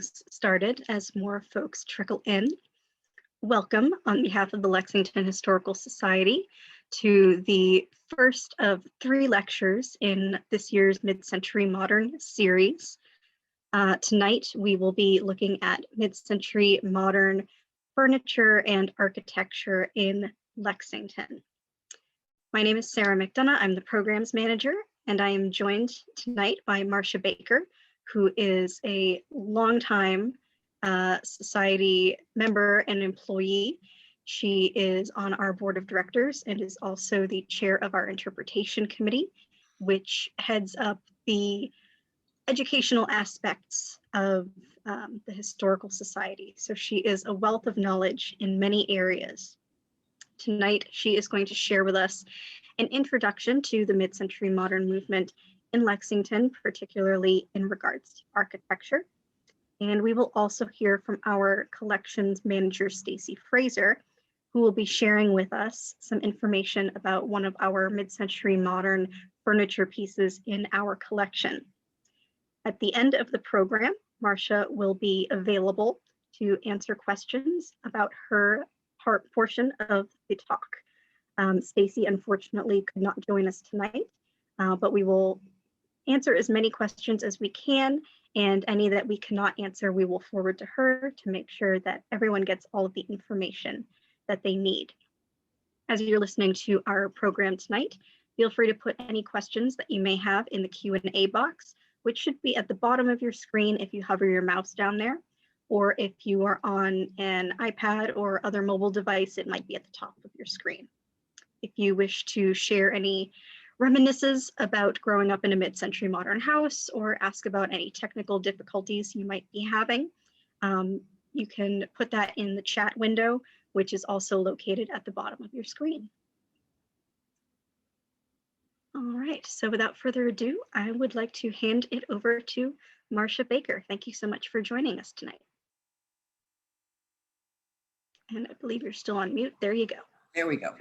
started as more folks trickle in. Welcome on behalf of the Lexington Historical Society to the first of 3 lectures in this year's Mid-Century Modern series. Tonight, we will be looking at mid-century modern furniture and architecture in Lexington. My name is Sarah McDonough. I'm the programs manager, and I am joined tonight by Marsha Baker, who is a longtime society member and employee. She is on our board of directors and is also the chair of our interpretation committee, which heads up the educational aspects of the Historical Society. So she is a wealth of knowledge in many areas. Tonight, she is going to share with us an introduction to the mid-century modern movement in Lexington, particularly in regards to architecture. And we will also hear from our collections manager, Stacy Frazier, who will be sharing with us some information about one of our mid-century modern furniture pieces in our collection. At the end of the program, Marsha will be available to answer questions about her portion of the talk. Stacy unfortunately could not join us tonight, but we will answer as many questions as we can, and any that we cannot answer, we will forward to her to make sure that everyone gets all of the information that they need. As you're listening to our program tonight, feel free to put any questions that you may have in the Q&A box, which should be at the bottom of your screen if you hover your mouse down there, or if you are on an iPad or other mobile device, it might be at the top of your screen. If you wish to share any reminiscences about growing up in a mid-century modern house or ask about any technical difficulties you might be having, you can put that in the chat window, which is also located at the bottom of your screen. All right, so without further ado, I would like to hand it over to Marsha Baker. Thank you so much for joining us tonight. And I believe you're still on mute. There you go. There we go.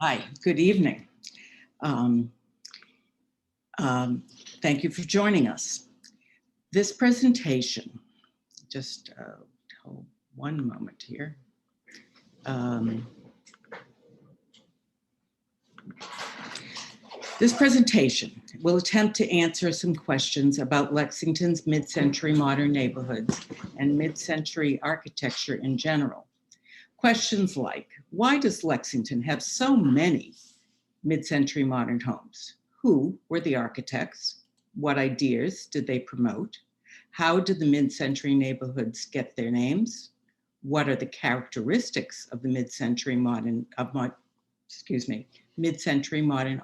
Hi, good evening. Thank you for joining us. This presentation, just hold one moment here. This presentation will attempt to answer some questions about Lexington's mid-century modern neighborhoods and mid-century architecture in general. Questions like, why does Lexington have so many mid-century modern homes? Who were the architects? What ideas did they promote? How did the mid-century neighborhoods get their names? What are the characteristics of the mid-century modern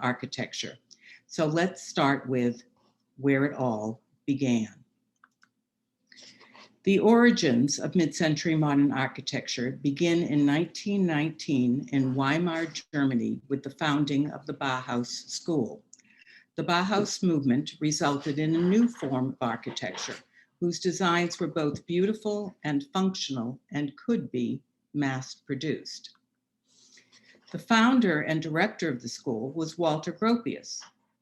architecture? So let's start with where it all began. The origins of mid-century modern architecture begin in 1919 in Weimar, Germany, with the founding of the Bauhaus School. The Bauhaus movement resulted in a new form of architecture whose designs were both beautiful and functional and could be mass-produced. The founder and director of the school was Walter Gropius.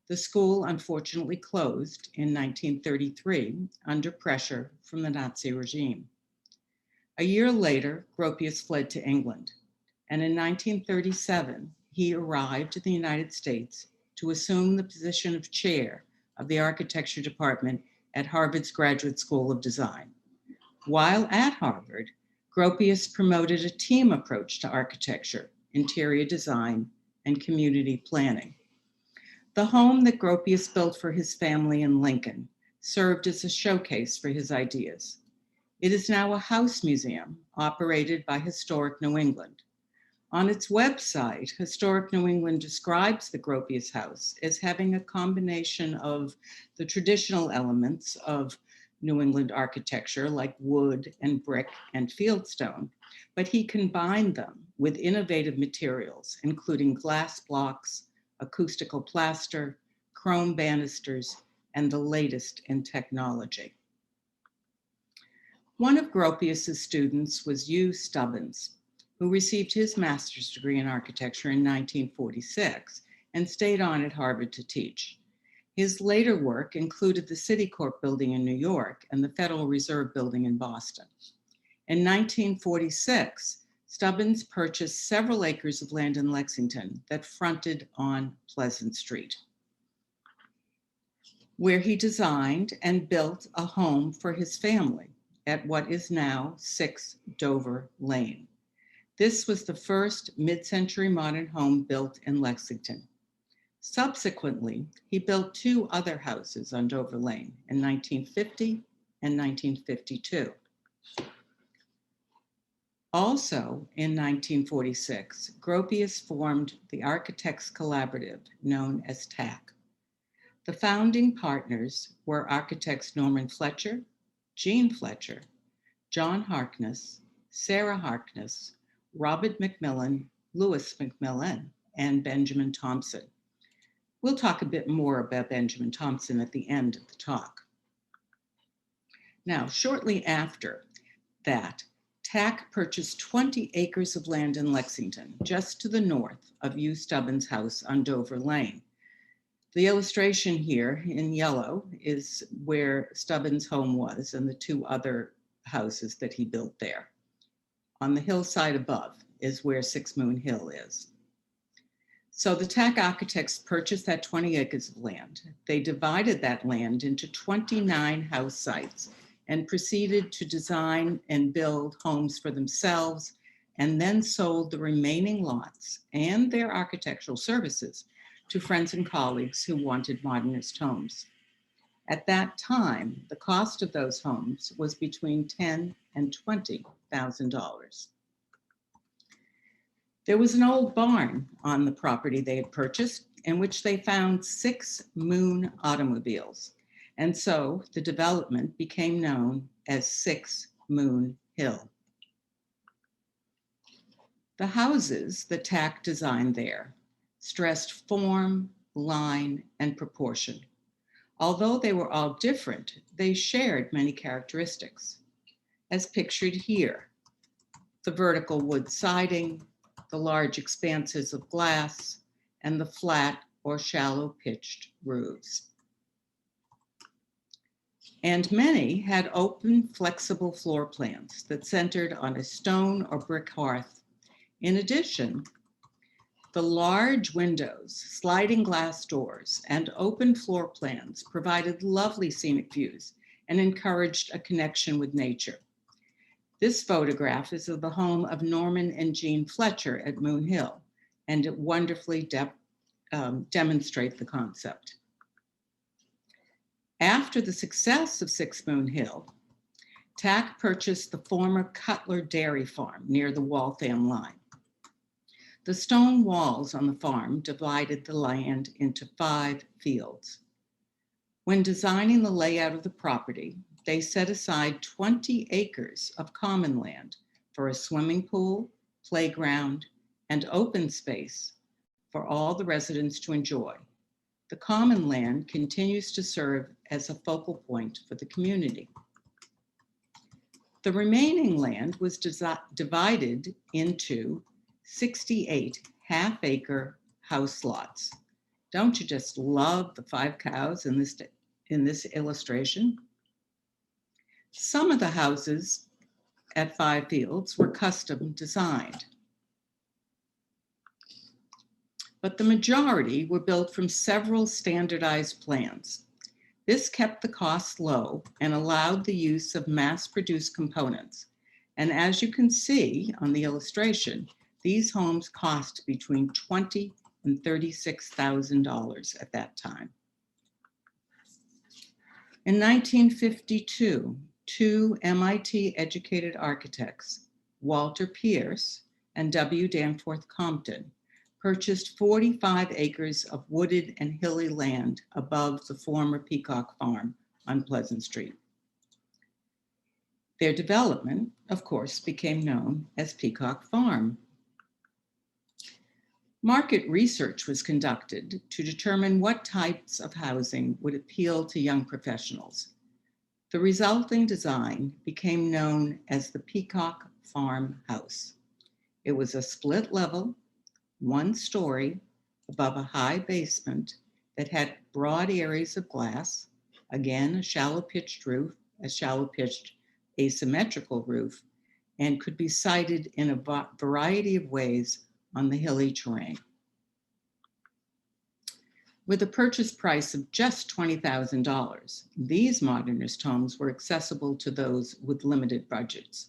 The school unfortunately closed in 1933 under pressure from the Nazi regime. A year later, Gropius fled to England, and in 1937, he arrived in the United States to assume the position of chair of the architecture department at Harvard's Graduate School of Design. While at Harvard, Gropius promoted a team approach to architecture, interior design, and community planning. The home that Gropius built for his family in Lincoln served as a showcase for his ideas. It is now a house museum operated by Historic New England. On its website, Historic New England describes the Gropius house as having a combination of the traditional elements of New England architecture like wood and brick and fieldstone, but he combined them with innovative materials, including glass blocks, acoustical plaster, chrome banisters, and the latest in technology. One of Gropius's students was Hugh Stubbins, who received his master's degree in architecture in 1946 and stayed on at Harvard to teach. His later work included the Citicorp building in New York and the Federal Reserve building in Boston. In 1946, Stubbins purchased several acres of land in Lexington that fronted on Pleasant Street, where he designed and built a home for his family at what is now 6 Dover Lane. This was the first mid-century modern home built in Lexington. Subsequently, he built 2 other houses on Dover Lane in 1950 and 1952. Also in 1946, Gropius formed the Architects Collaborative, known as TAC. The founding partners were architects Norman Fletcher, Jean Fletcher, John Harkness, Sarah Harkness, Robert McMillan, Louis McMillan, and Benjamin Thompson. We'll talk a bit more about Benjamin Thompson at the end of the talk. Now, shortly after that, TAC purchased 20 acres of land in Lexington, just to the north of U. Stubbins' house on Dover Lane. The illustration here in yellow is where Stubbins' home was and the 2 other houses that he built there. On the hillside above is where Six Moon Hill is. So the TAC architects purchased that 20 acres of land. They divided that land into 29 house sites and proceeded to design and build homes for themselves, and then sold the remaining lots and their architectural services to friends and colleagues who wanted modernist homes. At that time, the cost of those homes was between $10,000 and $20,000. There was an old barn on the property they had purchased in which they found 6 Moon automobiles. And so the development became known as 6 Moon Hill. The houses that TAC designed there stressed form, line, and proportion. Although they were all different, they shared many characteristics, as pictured here: the vertical wood siding, the large expanses of glass, and the flat or shallow pitched roofs. And many had open, flexible floor plans that centered on a stone or brick hearth. In addition, the large windows, sliding glass doors, and open floor plans provided lovely scenic views and encouraged a connection with nature. This photograph is of the home of Norman and Jean Fletcher at Moon Hill, and it wonderfully demonstrates the concept. After the success of 6 Moon Hill, TAC purchased the former Cutler Dairy Farm near the Waltham line. The stone walls on the farm divided the land into 5 fields. When designing the layout of the property, they set aside 20 acres of common land for a swimming pool, playground, and open space for all the residents to enjoy. The common land continues to serve as a focal point for the community. The remaining land was divided into 68 half-acre house lots. Don't you just love the 5 cows in this illustration? Some of the houses at 5 fields were custom designed, but the majority were built from several standardized plans. This kept the costs low and allowed the use of mass-produced components. And as you can see on the illustration, these homes cost between $20,000 and $36,000 at that time. In 1952, 2 MIT-educated architects, Walter Pierce and W. Danforth Compton, purchased 45 acres of wooded and hilly land above the former Peacock farm on Pleasant Street. Their development, of course, became known as Peacock Farm. Market research was conducted to determine what types of housing would appeal to young professionals. The resulting design became known as the Peacock Farm House. It was a split level, 1 story above a high basement that had broad areas of glass, again, a shallow pitched roof, a shallow pitched asymmetrical roof, and could be sited in a variety of ways on the hilly terrain. With a purchase price of just $20,000, these modernist homes were accessible to those with limited budgets.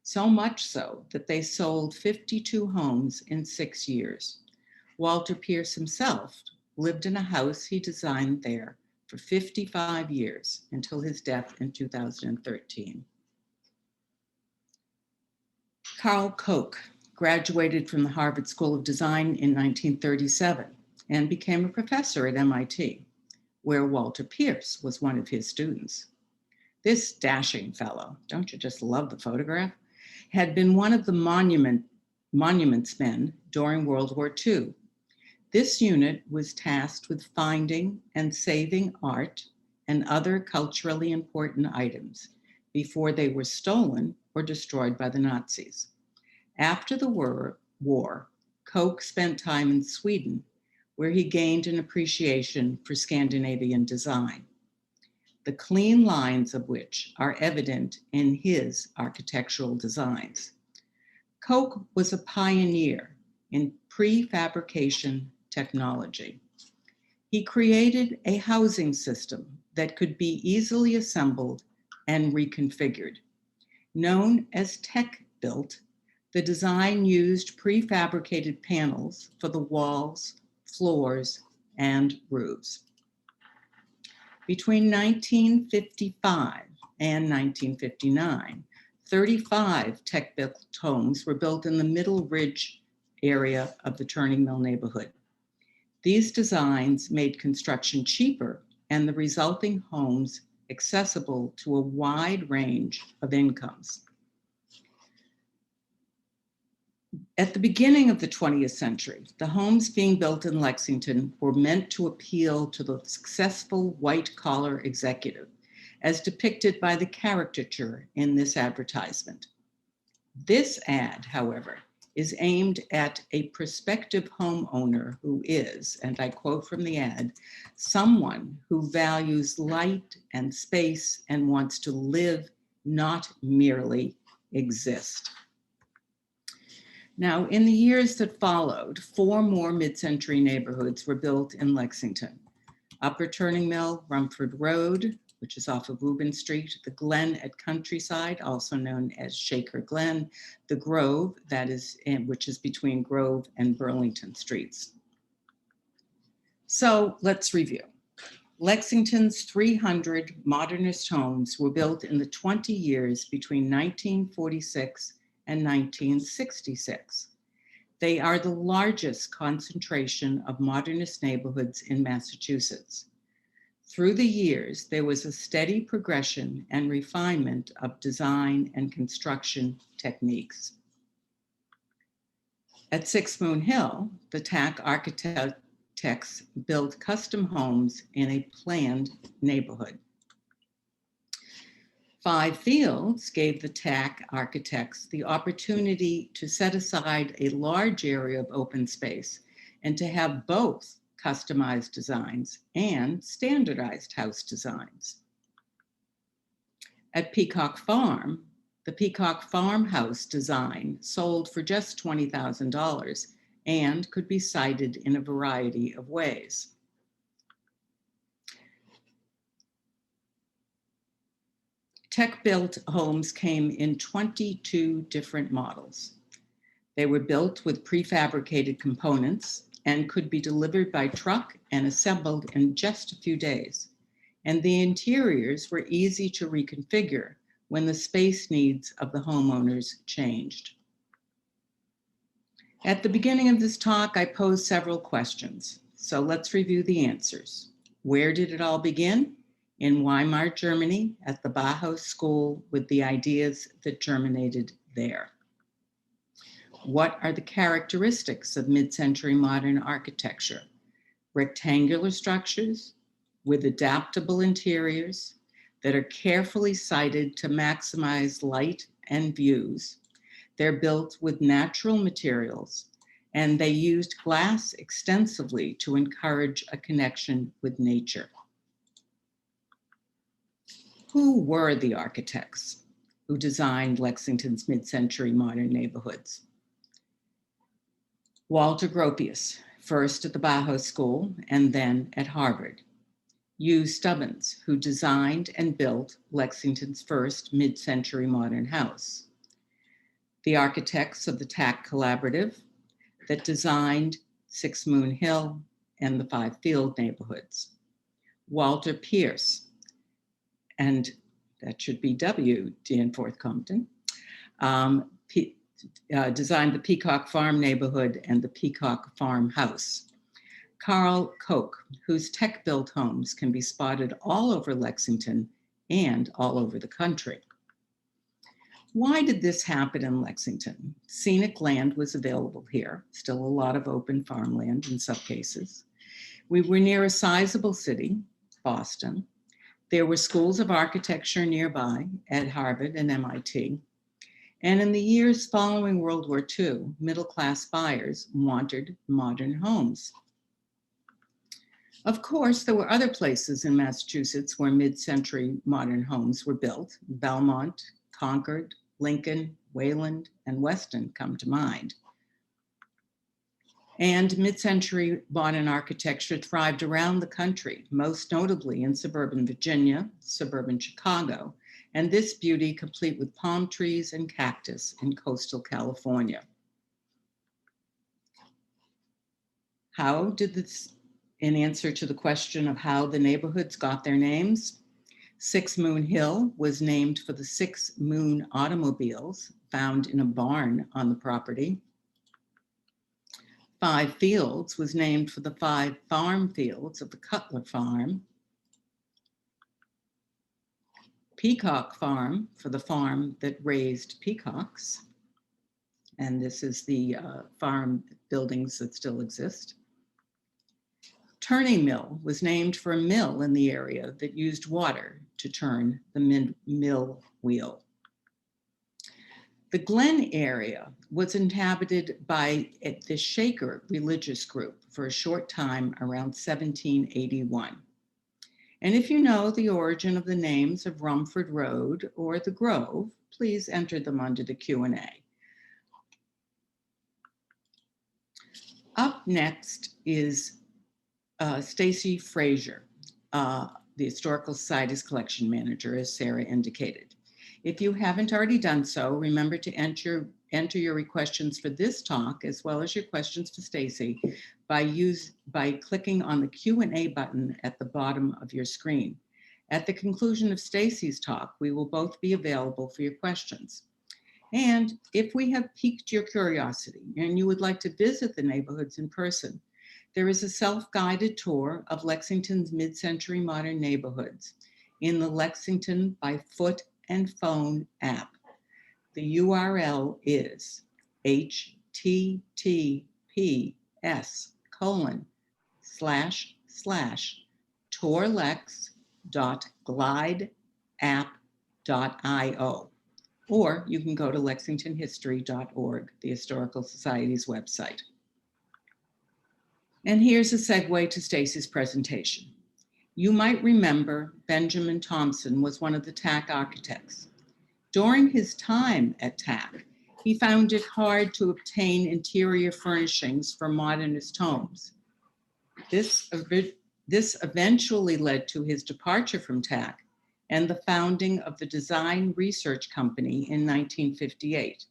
So much so that they sold 52 homes in 6 years. Walter Pierce himself lived in a house he designed there for 55 years until his death in 2013. Carl Koch graduated from the Harvard School of Design in 1937 and became a professor at MIT, where Walter Pierce was one of his students. This dashing fellow, don't you just love the photograph, had been one of the monuments men during World War II. This unit was tasked with finding and saving art and other culturally important items before they were stolen or destroyed by the Nazis. After the war, Koch spent time in Sweden, where he gained an appreciation for Scandinavian design, the clean lines of which are evident in his architectural designs. Koch was a pioneer in prefabrication technology. He created a housing system that could be easily assembled and reconfigured. Known as tech-built, the design used prefabricated panels for the walls, floors, and roofs. Between 1955 and 1959, 35 tech-built homes were built in the Middle Ridge area of the Turning Mill neighborhood. These designs made construction cheaper and the resulting homes accessible to a wide range of incomes. At the beginning of the 20th century, the homes being built in Lexington were meant to appeal to the successful white-collar executive, as depicted by the caricature in this advertisement. This ad, however, is aimed at a prospective homeowner who is, and I quote from the ad, someone who values light and space and wants to live, not merely exist. Now, in the years that followed, 4 more mid-century neighborhoods were built in Lexington: Upper Turning Mill, Rumford Road, which is off of Rubin Street, the Glen at Countryside, also known as Shaker Glen, the Grove, which is between Grove and Burlington Streets. So let's review. Lexington's 300 modernist homes were built in the 20 years between 1946 and 1966. They are the largest concentration of modernist neighborhoods in Massachusetts. Through the years, there was a steady progression and refinement of design and construction techniques. At Six Moon Hill, the TAC architects built custom homes in a planned neighborhood. Five Fields gave the TAC architects the opportunity to set aside a large area of open space and to have both customized designs and standardized house designs. At Peacock Farm, the Peacock farmhouse design sold for just $20,000 and could be sited in a variety of ways. Tech-built homes came in 22 different models. They were built with prefabricated components and could be delivered by truck and assembled in just a few days. And the interiors were easy to reconfigure when the space needs of the homeowners changed. At the beginning of this talk, I posed several questions. So let's review the answers. Where did it all begin? In Weimar, Germany, at the Bauhaus School, with the ideas that germinated there. What are the characteristics of mid-century modern architecture? Rectangular structures with adaptable interiors that are carefully sited to maximize light and views. They're built with natural materials and they used glass extensively to encourage a connection with nature. Who were the architects who designed Lexington's mid-century modern neighborhoods? Walter Gropius, first at the Bauhaus School and then at Harvard. Hugh Stubbins, who designed and built Lexington's first mid-century modern house. The architects of the TAC Collaborative that designed Six Moon Hill and the Five Field neighborhoods. Walter Pierce, and that should be W. Danforth Compton, designed the Peacock Farm neighborhood and the Peacock Farmhouse. Carl Koch, whose tech-built homes can be spotted all over Lexington and all over the country. Why did this happen in Lexington? Scenic land was available here, still a lot of open farmland in some cases. We were near a sizable city, Boston. There were schools of architecture nearby at Harvard and MIT. And in the years following World War II, middle-class buyers wanted modern homes. Of course, there were other places in Massachusetts where mid-century modern homes were built. Belmont, Concord, Lincoln, Wayland, and Weston come to mind. And mid-century modern architecture thrived around the country, most notably in suburban Virginia, suburban Chicago, and this beauty complete with palm trees and cactus in coastal California. How did this, in answer to the question of how the neighborhoods got their names, Six Moon Hill was named for the 6 Moon automobiles found in a barn on the property. Five Fields was named for the 5 farm fields of the Cutler Farm. Peacock Farm for the farm that raised peacocks. And this is the farm buildings that still exist. Turning Mill was named for a mill in the area that used water to turn the mill wheel. The Glen area was inhabited by the Shaker religious group for a short time around 1781. And if you know the origin of the names of Rumford Road or the Grove, please enter them under the Q&A. Up next is Stacy Frazier, the Historical Society's collection manager, as Sarah indicated. If you haven't already done so, remember to enter your questions for this talk, as well as your questions for Stacy, by clicking on the Q&A button at the bottom of your screen. At the conclusion of Stacy's talk, we will both be available for your questions. And if we have piqued your curiosity and you would like to visit the neighborhoods in person, there is a self-guided tour of Lexington's mid-century modern neighborhoods in the Lexington by Foot and Phone app. The URL is https://tourlex.glideapp.io. Or you can go to lexingtonhistory.org, the Historical Society's website. And here's a segue to Stacy's presentation. You might remember Benjamin Thompson was one of the TAC architects. During his time at TAC, he found it hard to obtain interior furnishings for modernist homes. This eventually led to his departure from TAC and the founding of the Design Research Company in 1958.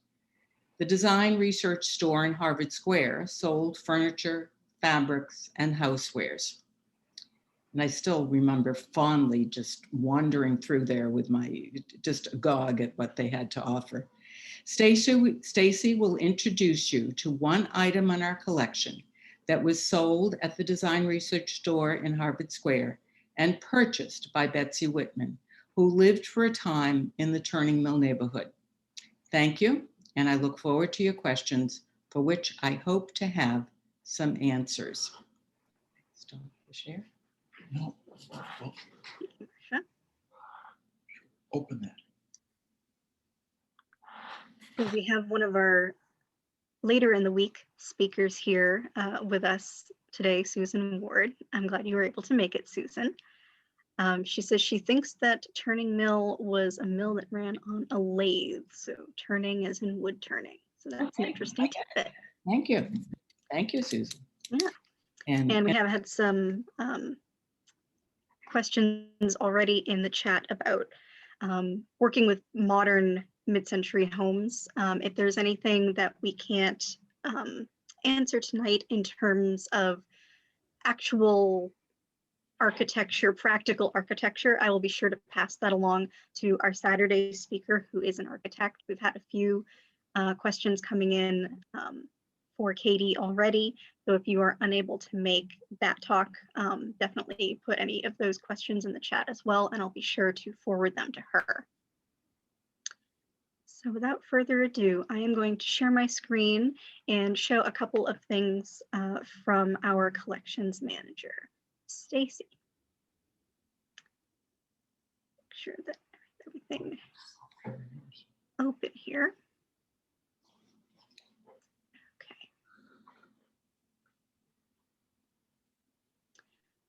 The Design Research Store in Harvard Square sold furniture, fabrics, and housewares. And I still remember fondly just wandering through there with just agog at what they had to offer. Stacy will introduce you to one item in our collection that was sold at the Design Research Store in Harvard Square and purchased by Betsy Whitman, who lived for a time in the Turning Mill neighborhood. Thank you, and I look forward to your questions, for which I hope to have some answers. Stop the share. No. Open that. So we have one of our later in the week speakers here with us today, Susan Ward. I'm glad you were able to make it, Susan. She says she thinks that turning mill was a mill that ran on a lathe, so turning as in wood turning. So that's an interesting tidbit. Thank you. Thank you, Susan. Yeah. And we have had some questions already in the chat about working with modern mid-century homes. If there's anything that we can't answer tonight in terms of actual architecture, practical architecture, I will be sure to pass that along to our Saturday speaker, who is an architect. We've had a few questions coming in for Katie already. So if you are unable to make that talk, definitely put any of those questions in the chat as well, and I'll be sure to forward them to her. So without further ado, I am going to share my screen and show a couple of things from our collections manager, Stacy. Make sure that everything open here. Okay.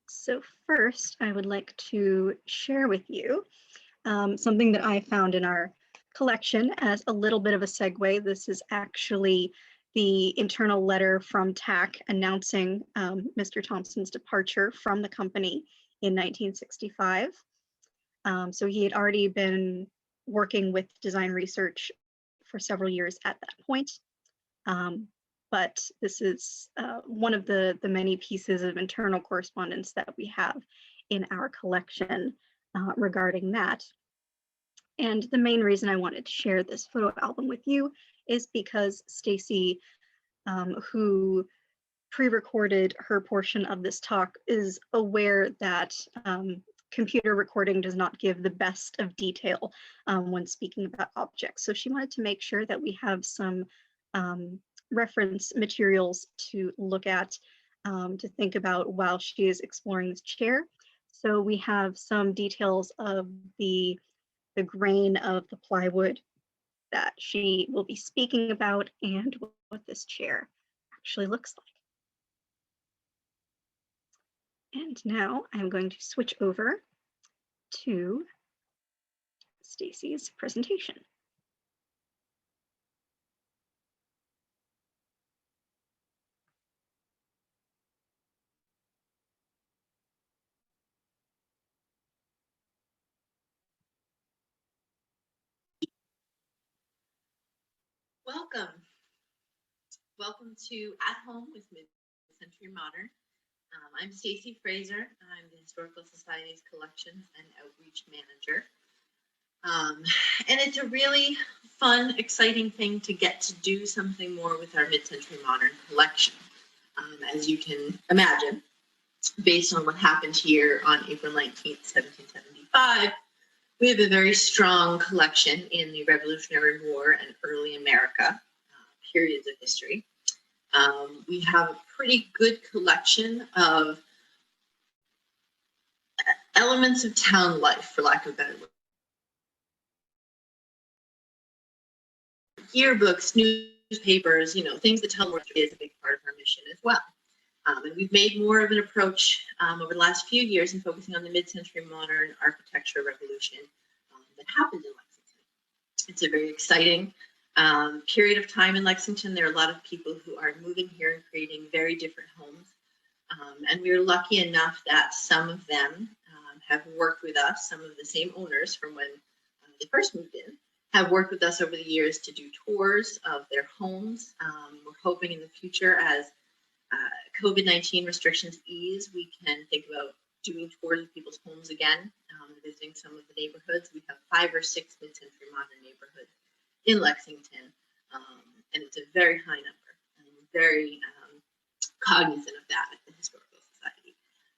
So first, I would like to share with you something that I found in our collection as a little bit of a segue. This is actually the internal letter from TAC announcing Mr. Thompson's departure from the company in 1965. So he had already been working with design research for several years at that point. But this is one of the many pieces of internal correspondence that we have in our collection regarding that. And the main reason I wanted to share this photo album with you is because Stacy, who pre-recorded her portion of this talk, is aware that computer recording does not give the best of detail when speaking about objects. So she wanted to make sure that we have some reference materials to look at, to think about while she is exploring this chair. So we have some details of the grain of the plywood that she will be speaking about and what this chair actually looks like. And now I'm going to switch over to Stacy's presentation. Welcome. Welcome to At Home with Mid-Century Modern. I'm Stacy Frazier. I'm the Historical Society's Collections and Outreach Manager. And it's a really fun, exciting thing to get to do something more with our Mid-Century Modern collection. As you can imagine, based on what happened here on April 19th, 1775, we have a very strong collection in the Revolutionary War and early America periods of history. We have a pretty good collection of elements of town life, for lack of a better word. Yearbooks, newspapers, things that tell more is a big part of our mission as well. And we've made more of an approach over the last few years in focusing on the mid-century modern architecture revolution that happened in Lexington. It's a very exciting period of time in Lexington. There are a lot of people who are moving here and creating very different homes. And we are lucky enough that some of them have worked with us, some of the same owners from when they first moved in, have worked with us over the years to do tours of their homes. We're hoping in the future, as COVID-19 restrictions ease, we can think about doing tours of people's homes again, visiting some of the neighborhoods. We have 5 or 6 mid-century modern neighborhoods in Lexington, and it's a very high number. And we're very cognizant of that at the Historical Society.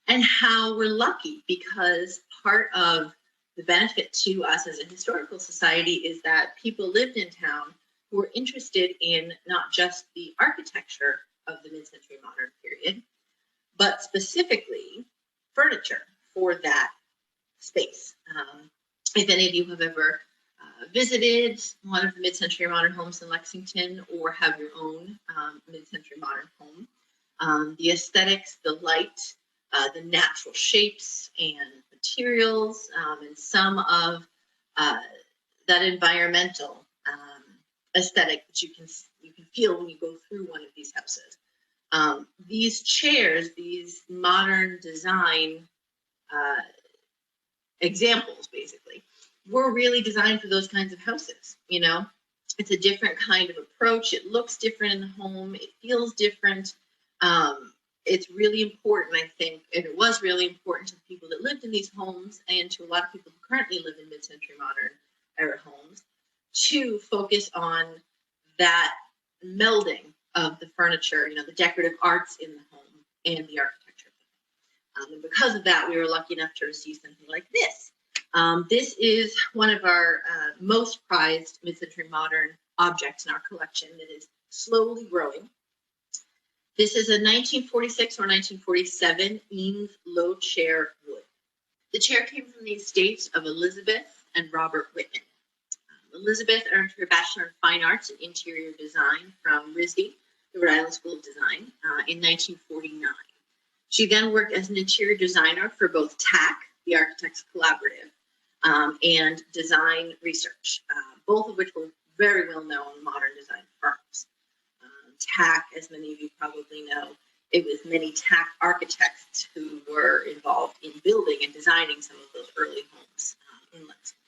And how we're lucky, because part of the benefit to us as a historical society is that people lived in town who were interested in not just the architecture of the mid-century modern period, but specifically furniture for that space. If any of you have ever visited one of the mid-century modern homes in Lexington or have your own mid-century modern home. The aesthetics, the light, the natural shapes and materials, and some of that environmental aesthetic that you can feel when you go through one of these houses. These chairs, these modern design examples, basically, were really designed for those kinds of houses. You know, it's a different kind of approach. It looks different in the home. It feels different. It's really important, I think, and it was really important to the people that lived in these homes and to a lot of people who currently live in mid-century modern era homes to focus on that melding of the furniture, you know, the decorative arts in the home and the architecture. And because of that, we were lucky enough to receive something like this. This is one of our most prized mid-century modern objects in our collection that is slowly growing. This is a 1946 or 1947 Eames low chair wood. The chair came from the estates of Elizabeth and Robert Whitman. Elizabeth earned her Bachelor in Fine Arts and Interior Design from RISD, the Rhode Island School of Design, in 1949. She then worked as an interior designer for both TAC, the Architects Collaborative, and Design Research, both of which were very well-known modern design firms. TAC, as many of you probably know, it was many TAC architects who were involved in building and designing some of those early homes in Lexington.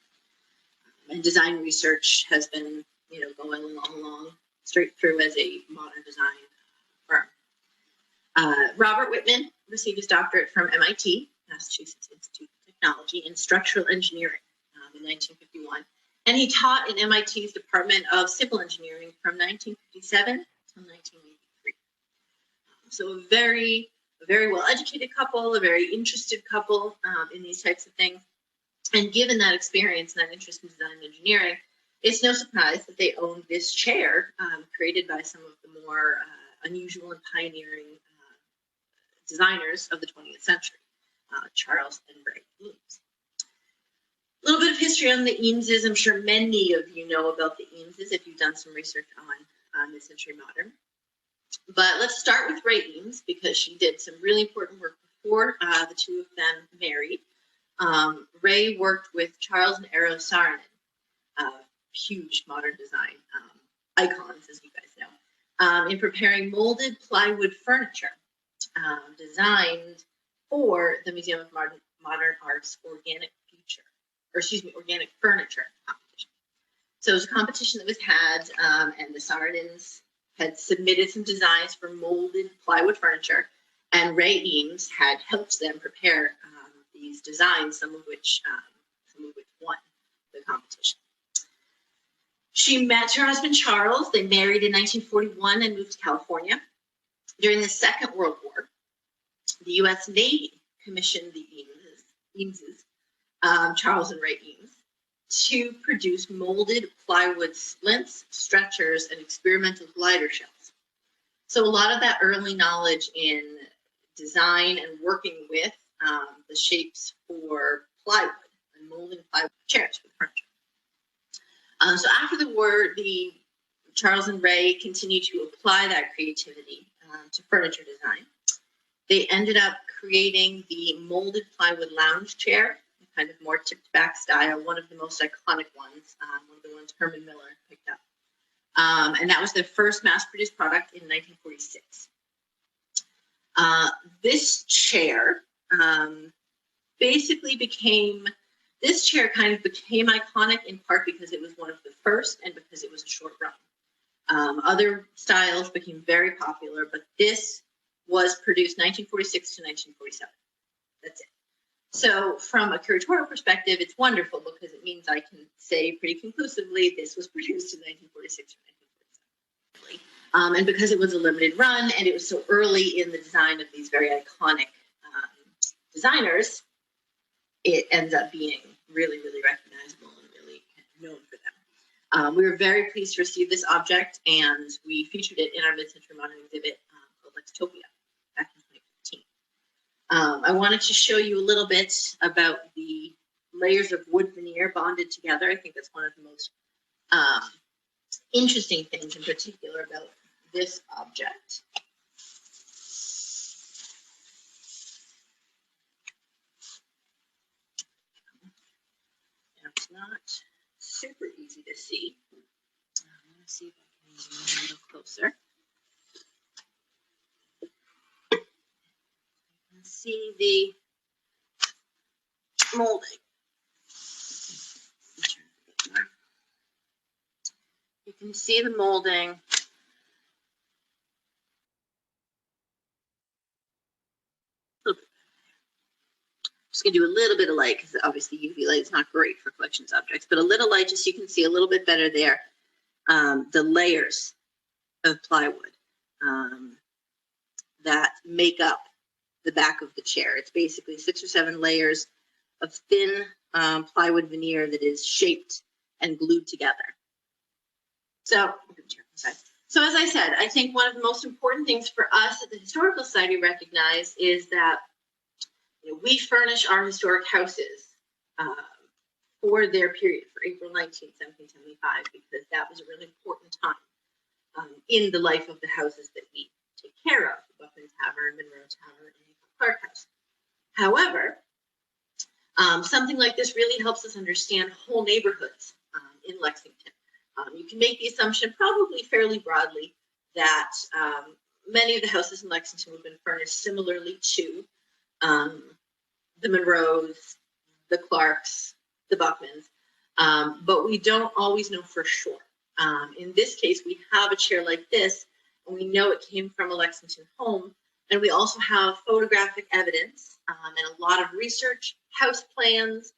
And Design Research has been, you know, going along straight through as a modern design firm. Robert Whitman received his doctorate from MIT, Massachusetts Institute of Technology, in structural engineering in 1951. And he taught in MIT's Department of Civil Engineering from 1957 to 1983. So a very well-educated couple, a very interested couple in these types of things. And given that experience and that interest in design and engineering, it's no surprise that they owned this chair created by some of the more unusual and pioneering designers of the 20th century, Charles and Ray Eames. A little bit of history on the Eameses. I'm sure many of you know about the Eameses if you've done some research on mid-century modern. But let's start with Ray Eames because she did some really important work before the two of them married. Ray worked with Charles and Ray Saarinen, huge modern design icons, as you guys know, in preparing molded plywood furniture designed for the Museum of Modern Art's organic furniture competition. So it was a competition that was had, and the Saarinens had submitted some designs for molded plywood furniture, and Ray Eames had helped them prepare these designs, some of which won the competition. She met her husband Charles. They married in 1941 and moved to California. During the Second World War, the U.S. Navy commissioned the Eameses, Charles and Ray Eames, to produce molded plywood splints, stretchers, and experimental glider shells. So a lot of that early knowledge in design and working with the shapes for plywood and molding plywood chairs for furniture. So after the war, the Charles and Ray continued to apply that creativity to furniture design. They ended up creating the molded plywood lounge chair, kind of more tipped back style, one of the most iconic ones, one of the ones Herman Miller picked up. And that was their first mass-produced product in 1946. This chair this chair kind of became iconic in part because it was one of the first and because it was a short run. Other styles became very popular, but this was produced 1946 to 1947. That's it. So from a curatorial perspective, it's wonderful because it means I can say pretty conclusively this was produced in 1946 or 1947. And because it was a limited run and it was so early in the design of these very iconic designers, it ends up being really, really recognizable and really known for them. We were very pleased to receive this object, and we featured it in our mid-century modern exhibit called Lextopia back in 2015. I wanted to show you a little bit about the layers of wood veneer bonded together. I think that's one of the most interesting things in particular about this object. Now, it's not super easy to see. I'm going to see if I can zoom in a little closer. You can see the molding. You can see the molding. Just gonna do a little bit of light because obviously UV light is not great for collections objects, but a little light just so you can see a little bit better there. The layers of plywood that make up the back of the chair. It's basically 6 or 7 layers of thin plywood veneer that is shaped and glued together. So as I said, I think one of the most important things for us at the Historical Society to recognize is that we furnish our historic houses for their period, for April 19th, 1775, because that was a really important time in the life of the houses that we take care of, the Buckland Tavern, Monroe Tavern, and Clark House. However, something like this really helps us understand whole neighborhoods in Lexington. You can make the assumption, probably fairly broadly, that many of the houses in Lexington have been furnished similarly to the Monroes, the Clarks, the Buckmans, but we don't always know for sure. In this case, we have a chair like this, and we know it came from a Lexington home, and we also have photographic evidence and a lot of research, house plans,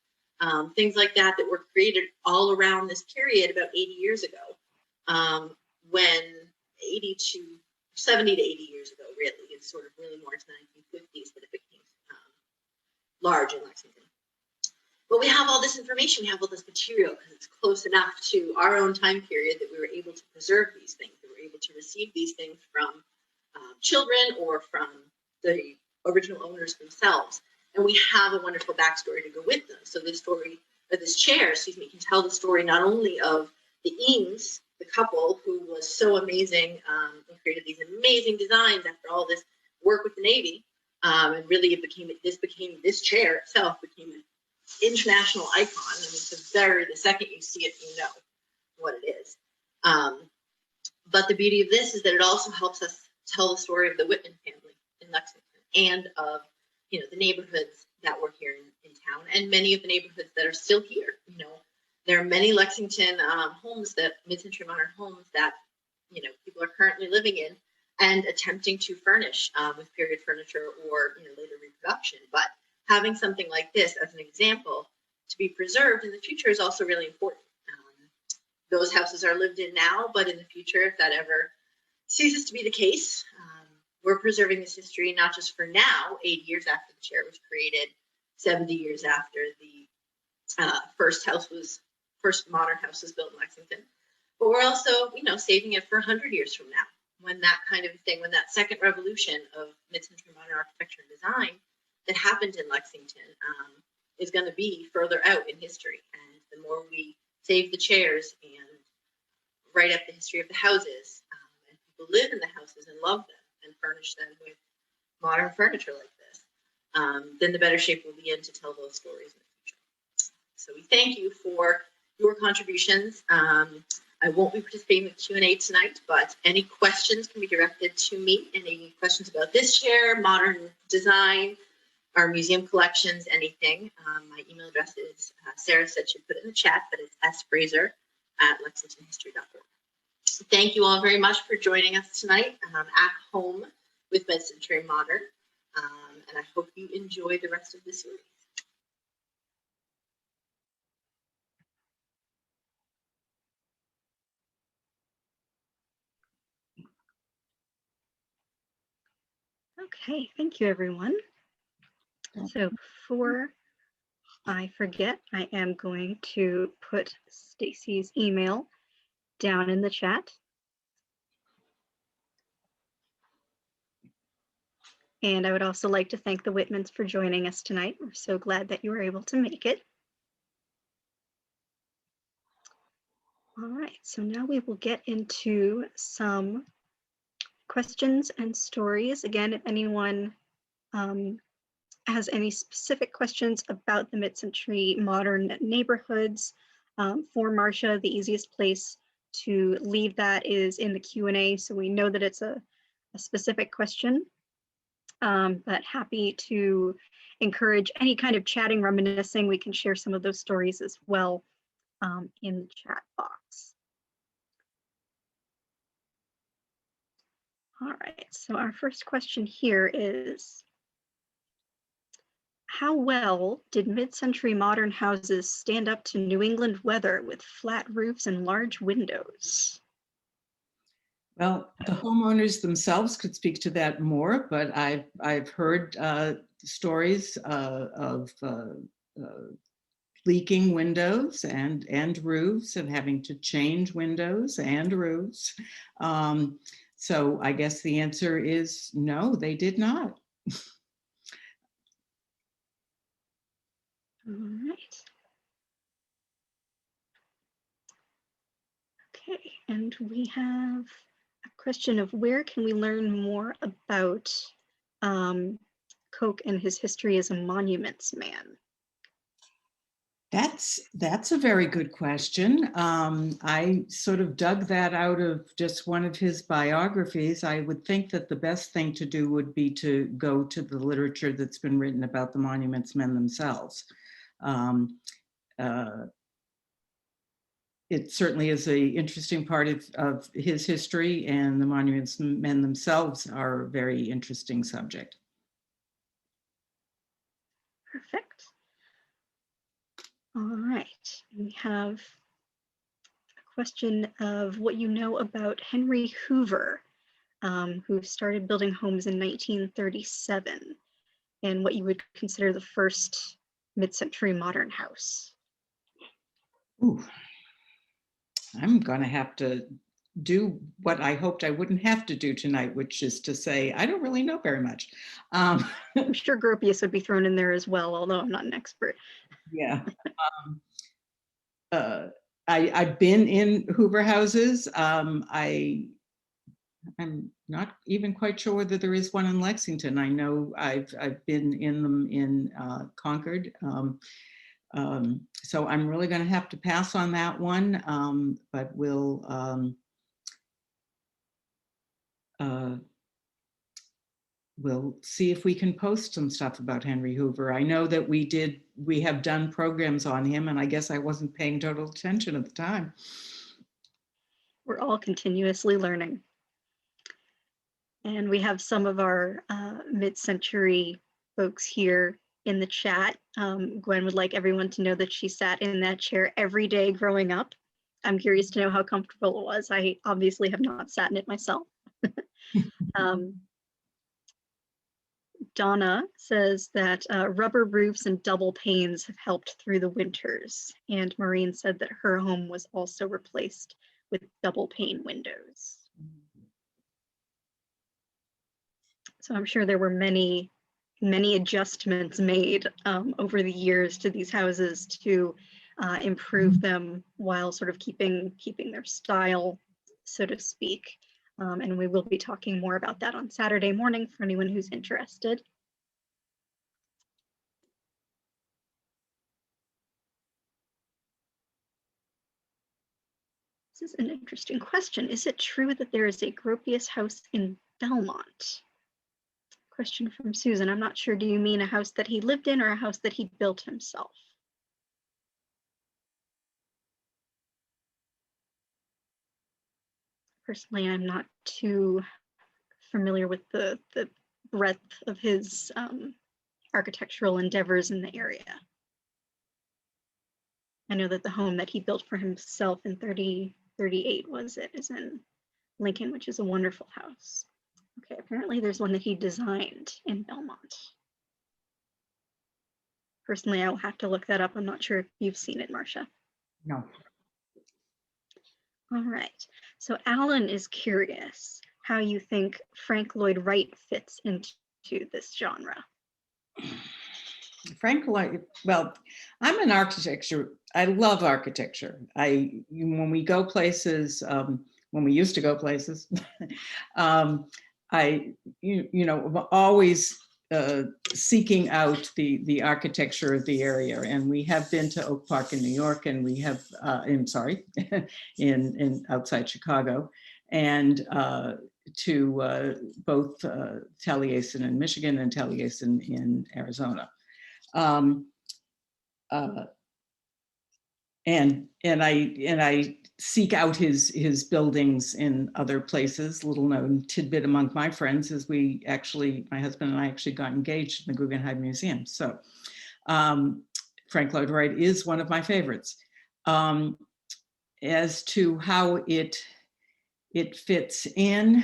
things like that that were created all around this period about 80 years ago, when 70 to 80 years ago, really. It's sort of really more to the 1950s that it became large in Lexington. But we have all this information, we have all this material because it's close enough to our own time period that we were able to preserve these things. We were able to receive these things from children or from the original owners themselves. And we have a wonderful backstory to go with them. So this story, or this chair, excuse me, can tell the story not only of the Eames, the couple who was so amazing and created these amazing designs after all this work with the Navy, and really this chair itself became an international icon. I mean, the second you see it, you know what it is. But the beauty of this is that it also helps us tell the story of the Whitman family in Lexington and of the neighborhoods that were here in town, and many of the neighborhoods that are still here. There are many Lexington homes, that mid-century modern homes that people are currently living in and attempting to furnish with period furniture or later reproduction. But having something like this as an example to be preserved in the future is also really important. Those houses are lived in now, but in the future, if that ever ceases to be the case, we're preserving this history not just for now, 80 years after the chair was created, 70 years after the first modern house was built in Lexington, but we're also, saving it for 100 years from now, when that kind of thing, when that second revolution of mid-century modern architecture and design that happened in Lexington is going to be further out in history. And the more we save the chairs and write up the history of the houses, and people live in the houses and love them and furnish them with modern furniture like this, then the better shape we'll be in to tell those stories in the future. So we thank you for your contributions. I won't be participating in the Q&A tonight, but any questions can be directed to me. Any questions about this chair, modern design, our museum collections, anything. My email address is, Sarah said she'd put it in the chat, but it's sfraser@lexingtonhistory.org. Thank you all very much for joining us tonight at home with Mid-Century Modern, and I hope you enjoy the rest of the series. Okay, thank you, everyone. So before I forget, I am going to put Stacy's email down in the chat. And I would also like to thank the Whitmans for joining us tonight. We're so glad that you were able to make it. All right, so now we will get into some questions and stories. Again, if anyone has any specific questions about the mid-century modern neighborhoods for Marsha, the easiest place to leave that is in the Q&A, so we know that it's a specific question, but happy to encourage any kind of chatting, reminiscing. We can share some of those stories as well in the chat box. All right, so our first question here is, how well did mid-century modern houses stand up to New England weather with flat roofs and large windows? Well, the homeowners themselves could speak to that more, but I've heard stories of leaking windows and roofs and having to change windows and roofs. So I guess the answer is no, they did not. All right. Okay, and we have a question of where can we learn more about Koch and his history as a monuments man? That's a very good question. I sort of dug that out of just one of his biographies. I would think that the best thing to do would be to go to the literature that's been written about the monuments men themselves. It certainly is an interesting part of his history, and the monuments men themselves are a very interesting subject. Perfect. All right, we have a question of what you know about Henry Hoover, who started building homes in 1937, and what you would consider the first mid-century modern house. Ooh. I'm going to have to do what I hoped I wouldn't have to do tonight, which is to say, I don't really know very much. I'm sure Gropius would be thrown in there as well, although I'm not an expert. Yeah. I've been in Hoover houses. I'm not even quite sure whether there is one in Lexington. I know I've been in them in Concord. So I'm really going to have to pass on that one, but we'll see if we can post some stuff about Henry Hoover. I know that we have done programs on him, and I guess I wasn't paying total attention at the time. We're all continuously learning. And we have some of our mid-century folks here in the chat. Gwen would like everyone to know that she sat in that chair every day growing up. I'm curious to know how comfortable it was. I obviously have not sat in it myself. Donna says that rubber roofs and double panes have helped through the winters. And Maureen said that her home was also replaced with double pane windows. So I'm sure there were many adjustments made over the years to these houses to improve them while sort of keeping their style, so to speak. And we will be talking more about that on Saturday morning for anyone who's interested. This is an interesting question. Is it true that there is a Gropius house in Belmont? Question from Susan. I'm not sure. Do you mean a house that he lived in or a house that he built himself? Personally, I'm not too familiar with the breadth of his architectural endeavors in the area. I know that the home that he built for himself in 38 is in Lincoln, which is a wonderful house. Okay, apparently there's one that he designed in Belmont. Personally, I will have to look that up. I'm not sure if you've seen it, Marsha. No. All right, so Alan is curious how you think Frank Lloyd Wright fits into this genre. Frank Lloyd, well, I'm an architecture. I love architecture. When we go places, when we used to go places, I'm always seeking out the architecture of the area. And we have been to Oak Park in New York, and we have, in outside Chicago, and to both Taliesin in Michigan and Taliesin in Arizona. And I seek out his buildings in other places. Little known tidbit among my friends is my husband and I actually got engaged in the Guggenheim Museum. So Frank Lloyd Wright is one of my favorites. As to how it fits in,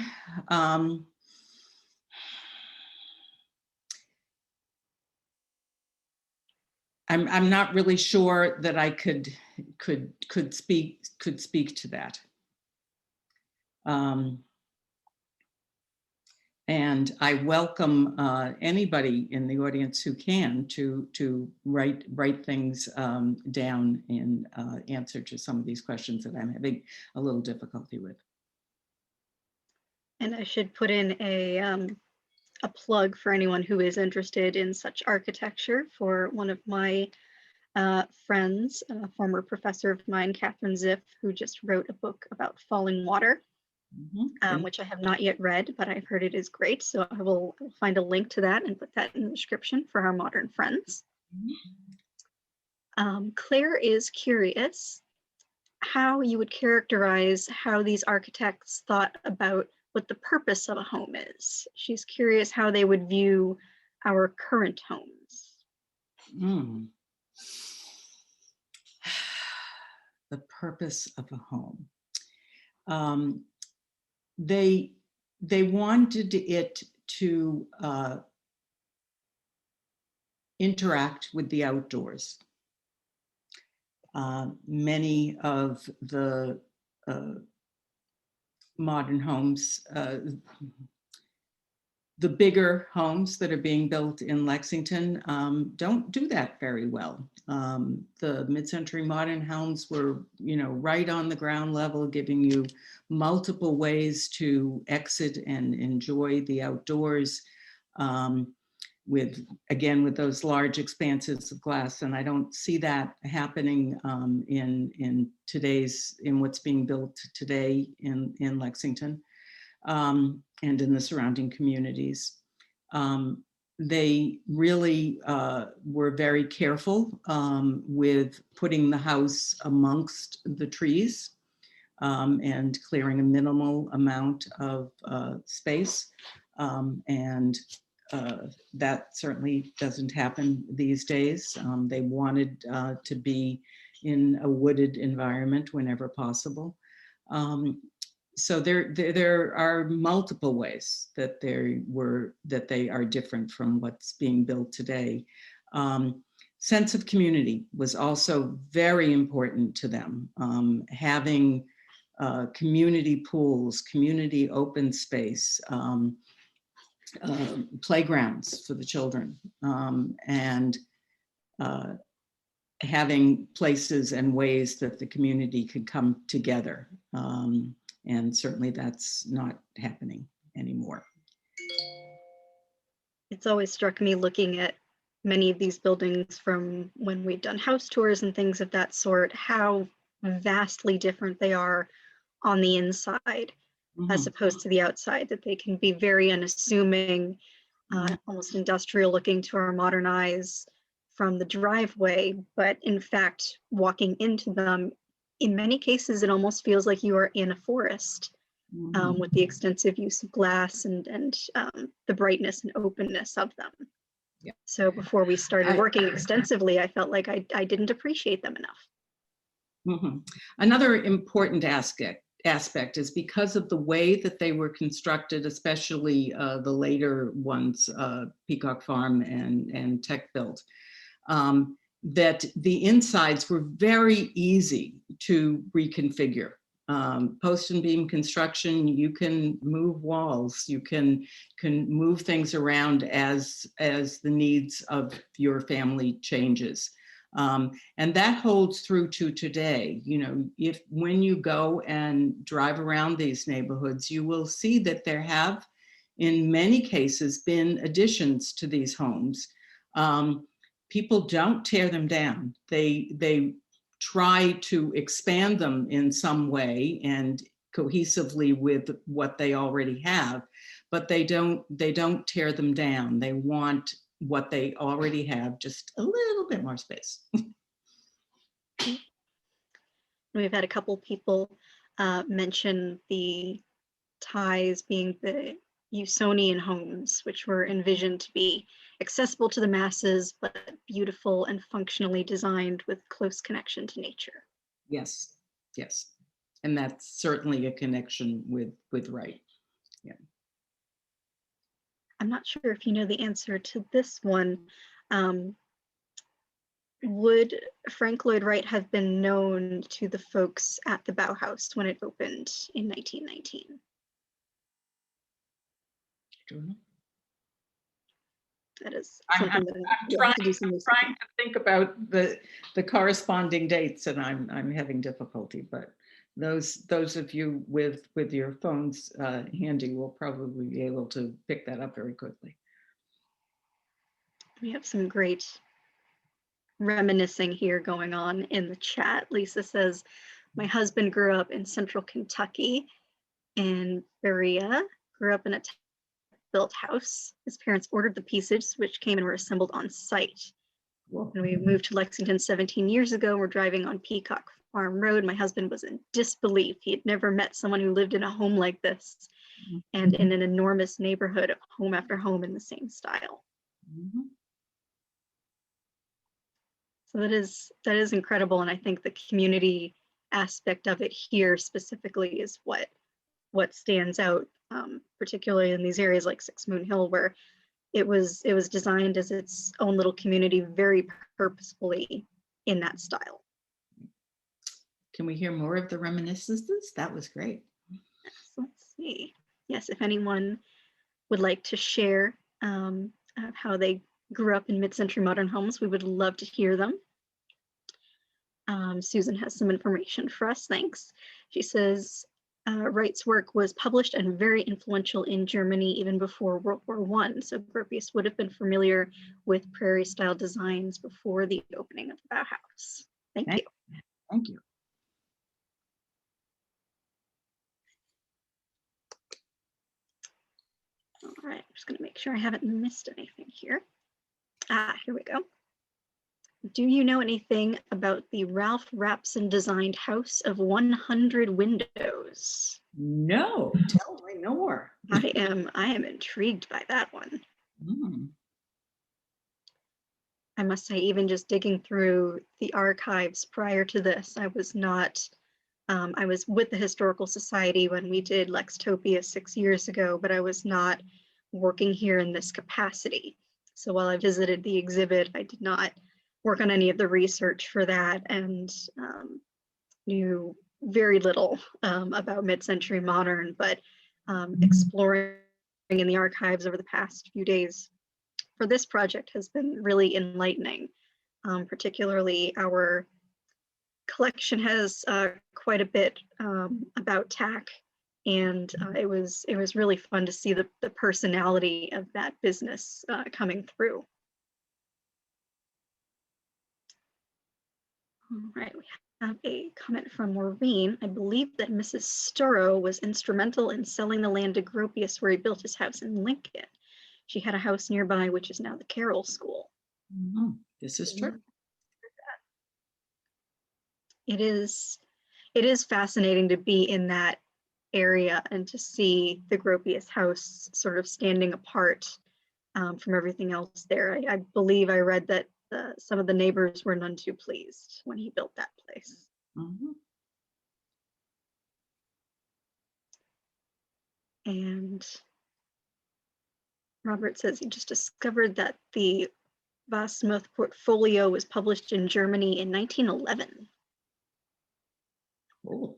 I'm not really sure that I could speak to that. And I welcome anybody in the audience who can to write things down in answer to some of these questions that I'm having a little difficulty with. And I should put in a plug for anyone who is interested in such architecture for one of my friends, a former professor of mine, Catherine Ziff, who just wrote a book about falling water, which I have not yet read, but I've heard it is great. So I will find a link to that and put that in the description for our modern friends. Claire is curious how you would characterize how these architects thought about what the purpose of a home is. She's curious how they would view our current homes. The purpose of a home. They wanted it to interact with the outdoors. Many of the modern homes, the bigger homes that are being built in Lexington don't do that very well. The mid-century modern homes were, right on the ground level, giving you multiple ways to exit and enjoy the outdoors with those large expanses of glass. And I don't see that happening in what's being built today in Lexington. And in the surrounding communities. They really were very careful with putting the house amongst the trees and clearing a minimal amount of space. And that certainly doesn't happen these days. They wanted to be in a wooded environment whenever possible. So there are multiple ways that they are different from what's being built today. Sense of community was also very important to them. Having community pools, community open space, playgrounds for the children, and having places and ways that the community could come together. And certainly that's not happening anymore. It's always struck me looking at many of these buildings from when we've done house tours and things of that sort, how vastly different they are on the inside as opposed to the outside, that they can be very unassuming, almost industrial looking to our modern eyes from the driveway, but in fact, walking into them, in many cases, it almost feels like you are in a forest with the extensive use of glass and the brightness and openness of them. Yeah. So before we started working extensively, I felt like I didn't appreciate them enough. Another important aspect is because of the way that they were constructed, especially the later ones, Peacock Farm and Tech Built, that the insides were very easy to reconfigure. Post and beam construction, you can move walls, you can move things around as the needs of your family changes. And that holds through to today. You know, when you go and drive around these neighborhoods, you will see that there have, in many cases, been additions to these homes. People don't tear them down. They try to expand them in some way and cohesively with what they already have, but they don't tear them down. They want what they already have, just a little bit more space. We've had a couple people mention the ties being the Usonian homes, which were envisioned to be accessible to the masses, but beautiful and functionally designed with close connection to nature. Yes, yes. And that's certainly a connection with Wright. Yeah. I'm not sure if you know the answer to this one. Would Frank Lloyd Wright have been known to the folks at the Bauhaus when it opened in 1919? That is something I'm trying to think about the corresponding dates, and I'm having difficulty, but those of you with your phones handy will probably be able to pick that up very quickly. We have some great reminiscing here going on in the chat. Lisa says, my husband grew up in central Kentucky, in Berea, grew up in a built house. His parents ordered the pieces, which came and were assembled on site. Whoa. When we moved to Lexington 17 years ago, we're driving on Peacock Farm Road. My husband was in disbelief. He had never met someone who lived in a home like this and in an enormous neighborhood, home after home in the same style. Mm-hmm. So that is incredible. And I think the community aspect of it here specifically is what stands out, particularly in these areas like Six Moon Hill, where it was designed as its own little community, very purposefully in that style. Can we hear more of the reminiscences? That was great. Yes, let's see. Yes, if anyone would like to share how they grew up in mid-century modern homes, we would love to hear them. Susan has some information for us, thanks. She says, Wright's work was published and very influential in Germany even before World War I. So Gropius would have been familiar with prairie-style designs before the opening of the Bauhaus. Thank you. Thank you. All right, I'm just going to make sure I haven't missed anything here. Here we go. Do you know anything about the Ralph Rapson designed house of 100 windows? No, tell me more. I am intrigued by that one. Mm. I must say, even just digging through the archives prior to this, I was with the Historical Society when we did Lextopia 6 years ago, but I was not working here in this capacity. So while I visited the exhibit, I did not work on any of the research for that and knew very little about mid-century modern, but exploring in the archives over the past few days for this project has been really enlightening. Particularly our collection has quite a bit about tack, and it was really fun to see the personality of that business coming through. All right, we have a comment from Maureen. I believe that Mrs. Sturrow was instrumental in selling the land to Gropius where he built his house in Lincoln. She had a house nearby, which is now the Carroll School. Mm-hmm. This is true. It is fascinating to be in that area and to see the Gropius house sort of standing apart from everything else there. I believe I read that some of the neighbors were none too pleased when he built that place. Mm-hmm. And Robert says he just discovered that the Wasmuth portfolio was published in Germany in 1911. Oh.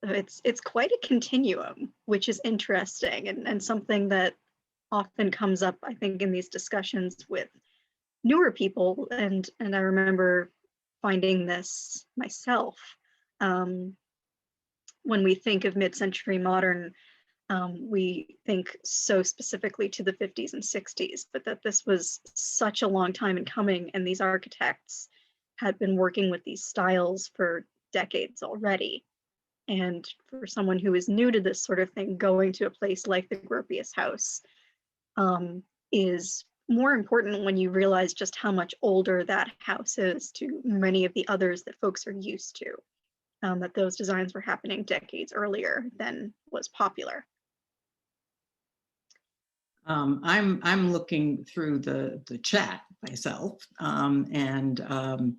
it's quite a continuum, which is interesting and something that often comes up, I think, in these discussions with newer people. And I remember finding this myself. When we think of mid-century modern, we think so specifically to the 50s and 60s, but that this was such a long time in coming, and these architects had been working with these styles for decades already. And for someone who is new to this sort of thing, going to a place like the Gropius house is more important when you realize just how much older that house is to many of the others that folks are used to, that those designs were happening decades earlier than was popular. I'm looking through the chat myself, and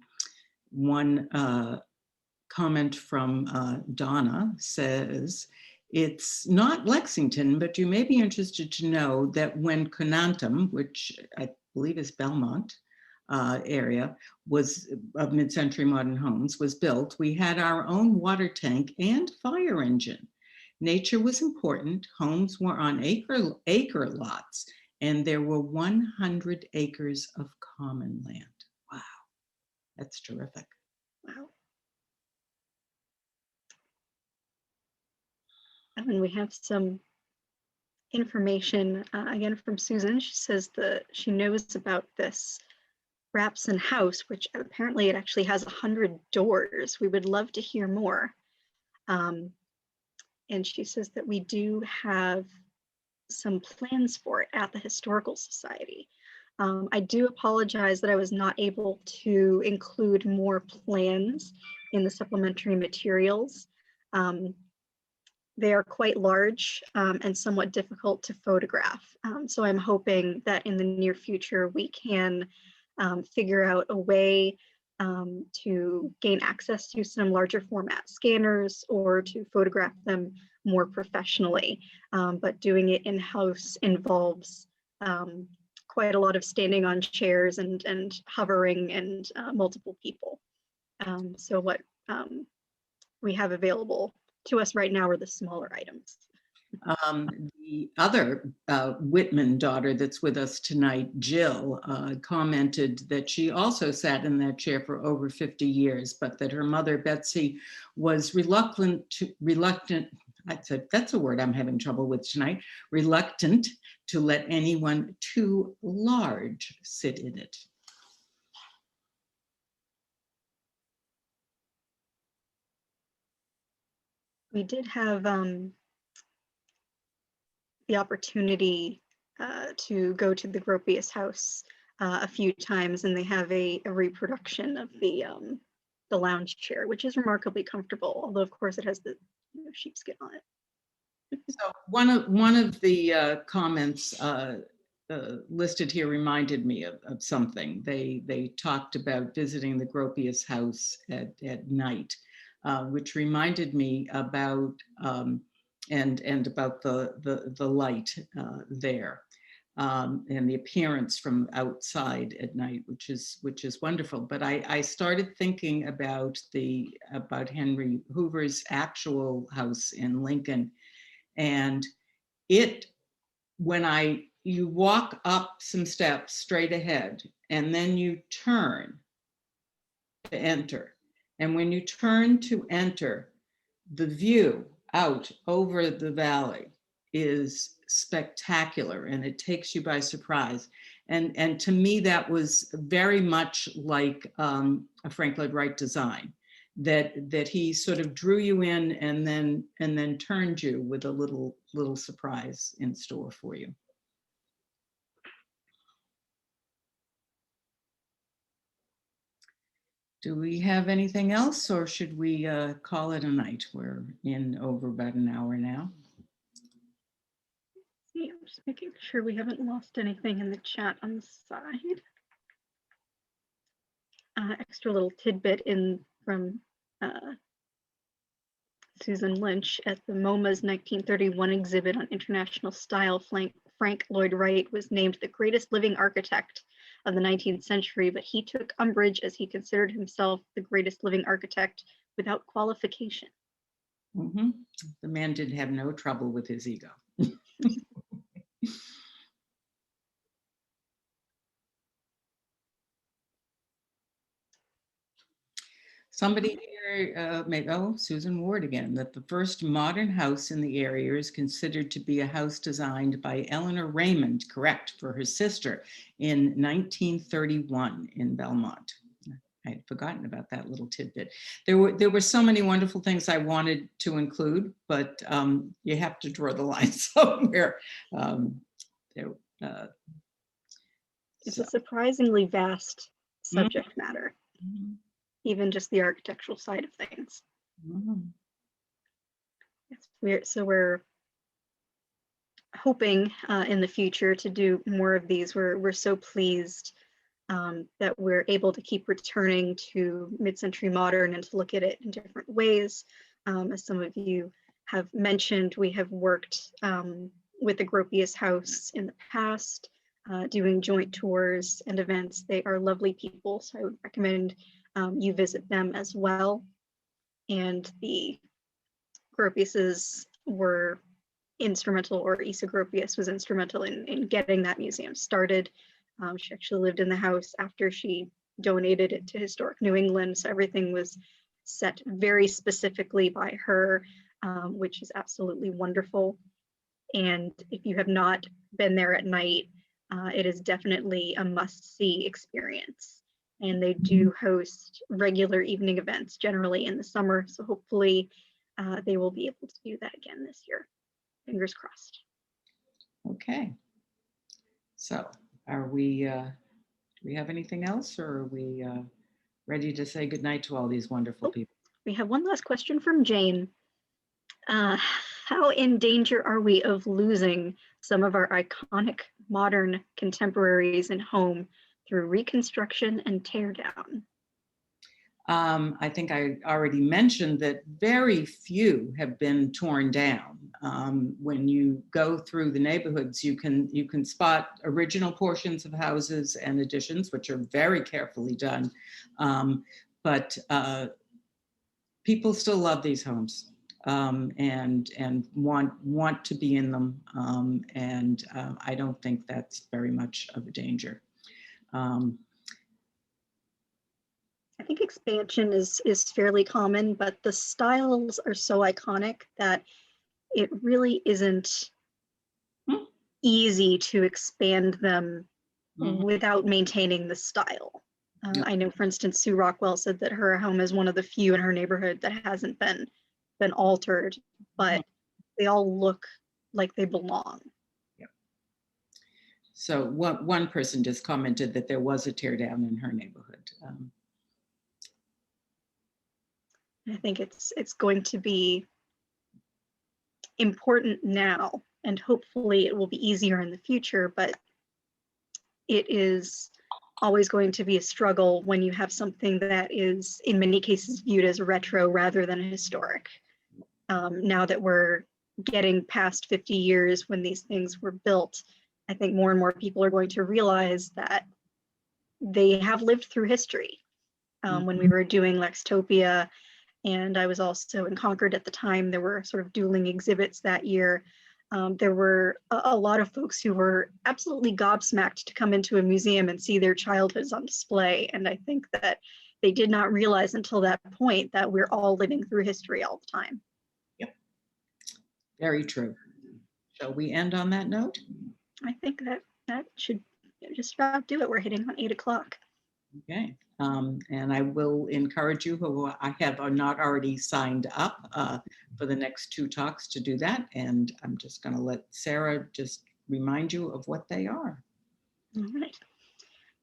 one comment from Donna says, it's not Lexington, but you may be interested to know that when Conantum, which I believe is Belmont area, was of mid-century modern homes, was built, we had our own water tank and fire engine. Nature was important. Homes were on acre lots, and there were 100 acres of common land. Wow, that's terrific. Wow. And we have some information again from Susan. She says that she knows about this Rapson house, which apparently it actually has 100 doors. We would love to hear more. And she says that we do have some plans for it at the Historical Society. I do apologize that I was not able to include more plans in the supplementary materials. They are quite large and somewhat difficult to photograph. So I'm hoping that in the near future we can figure out a way to gain access to some larger format scanners or to photograph them more professionally. But doing it in-house involves quite a lot of standing on chairs and hovering and multiple people. So what we have available to us right now are the smaller items. The other Whitman daughter that's with us tonight, Jill, commented that she also sat in that chair for over 50 years, but that her mother, Betsy, was reluctant, that's a word I'm having trouble with tonight, reluctant to let anyone too large sit in it. We did have the opportunity to go to the Gropius house a few times, and they have a reproduction of the lounge chair, which is remarkably comfortable, although of course it has the sheepskin on it. So one of the comments listed here reminded me of something. They talked about visiting the Gropius house at night, which reminded me about and about the light there, and the appearance from outside at night, which is wonderful. But I started thinking about Henry Hoover's actual house in Lincoln, and when you walk up some steps straight ahead, and then you turn to enter, and when you turn to enter, the view out over the valley is spectacular, and it takes you by surprise. And to me, that was very much like a Frank Lloyd Wright design, that he sort of drew you in and then turned you with a little surprise in store for you. Do we have anything else, or should we call it a night? We're in over about an hour now. See, I'm just making sure we haven't lost anything in the chat on the side. Extra little tidbit from Susan Lynch. At the MoMA's 1931 exhibit on international style, Frank Lloyd Wright was named the greatest living architect of the 19th century, but he took umbrage as he considered himself the greatest living architect without qualification. Mhm. The man did have no trouble with his ego. Somebody here, Susan Ward again, that the first modern house in the area is considered to be a house designed by Eleanor Raymond, correct, for her sister in 1931 in Belmont. I had forgotten about that little tidbit. There were so many wonderful things I wanted to include, but you have to draw the line somewhere. There, uh, It's so. a surprisingly vast Mhm. subject matter, Mhm. even just the architectural side of things. Mhm. Yes, we're hoping in the future to do more of these. We're so pleased that we're able to keep returning to mid-century modern and to look at it in different ways. As some of you have mentioned, we have worked with the Gropius House in the past, doing joint tours and events. They are lovely people, so I would recommend you visit them as well. And the Gropiuses were instrumental, or Isa Gropius was instrumental in getting that museum started. She actually lived in the house after she donated it to Historic New England, so everything was set very specifically by her, which is absolutely wonderful. And if you have not been there at night, it is definitely a must-see experience. And they do host regular evening events, generally in the summer, so hopefully they will be able to do that again this year. Fingers crossed. Okay. So are we, do we have anything else, or are we ready to say goodnight to all these wonderful Oh, people? we have one last question from Jane. How in danger are we of losing some of our iconic modern contemporaries in home through reconstruction and teardown? I think I already mentioned that very few have been torn down. When you go through the neighborhoods, you can spot original portions of houses and additions, which are very carefully done. But people still love these homes, and want to be in them. I don't think that's very much of a danger. I think expansion is fairly common, but the styles are so iconic that it really isn't Hmm. easy to expand them Mhm. without maintaining the style. Yep. I know, for instance, Sue Rockwell said that her home is one of the few in her neighborhood that hasn't been altered, but they all look like they belong. Yep. So one person just commented that there was a tear down in her neighborhood. I think it's going to be important now, and hopefully it will be easier in the future, but it is always going to be a struggle when you have something that is in many cases viewed as retro rather than historic. Now that we're getting past 50 years when these things were built, I think more and more people are going to realize that they have lived through history. When we were doing Lextopia, and I was also in Concord at the time, there were sort of dueling exhibits that year. There were a lot of folks who were absolutely gobsmacked to come into a museum and see their childhoods on display. And I think that they did not realize until that point that we're all living through history all the time. Yep. Very true. Shall we end on that note? I think that should just about do it. We're hitting on 8 o'clock. Okay. And I will encourage you who I have are not already signed up for the next two talks to do that. And I'm just going to let Sarah just remind you of what they are. All right.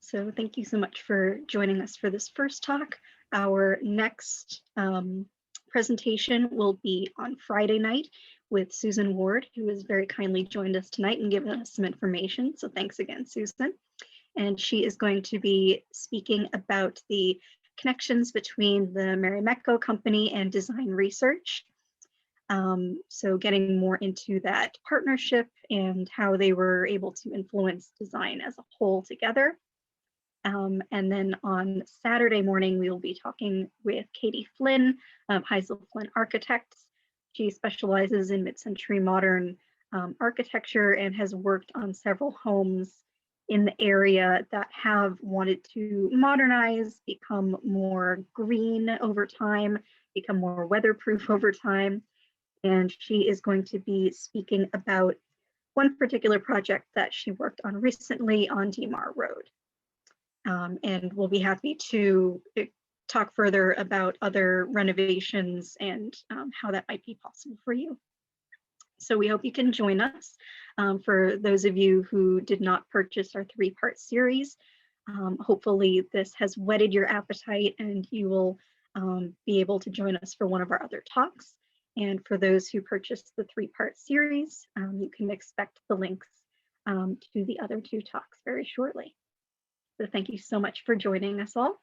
So thank you so much for joining us for this first talk. Our next presentation will be on Friday night with Susan Ward, who has very kindly joined us tonight and given us some information. So thanks again, Susan. And she is going to be speaking about the connections between the Marimekko Company and design research. So getting more into that partnership and how they were able to influence design as a whole together. And then on Saturday morning, we will be talking with Katie Flynn of Heisel Flynn Architects, She specializes in mid-century modern architecture and has worked on several homes in the area that have wanted to modernize, become more green over time, become more weatherproof over time. And she is going to be speaking about one particular project that she worked on recently on DeMar Road. And we'll be happy to talk further about other renovations and how that might be possible for you. So we hope you can join us. For those of you who did not purchase our 3-part series, hopefully this has whetted your appetite and you will be able to join us for one of our other talks. And for those who purchased the 3-part series, you can expect the links to the other 2 talks very shortly. So thank you so much for joining us all.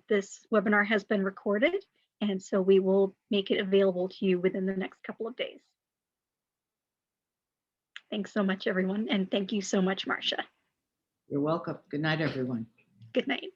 This webinar has been recorded, and so we will make it available to you within the next couple of days. Thanks so much, everyone, and thank you so much, Marsha. You're welcome. Good night, everyone. Good night.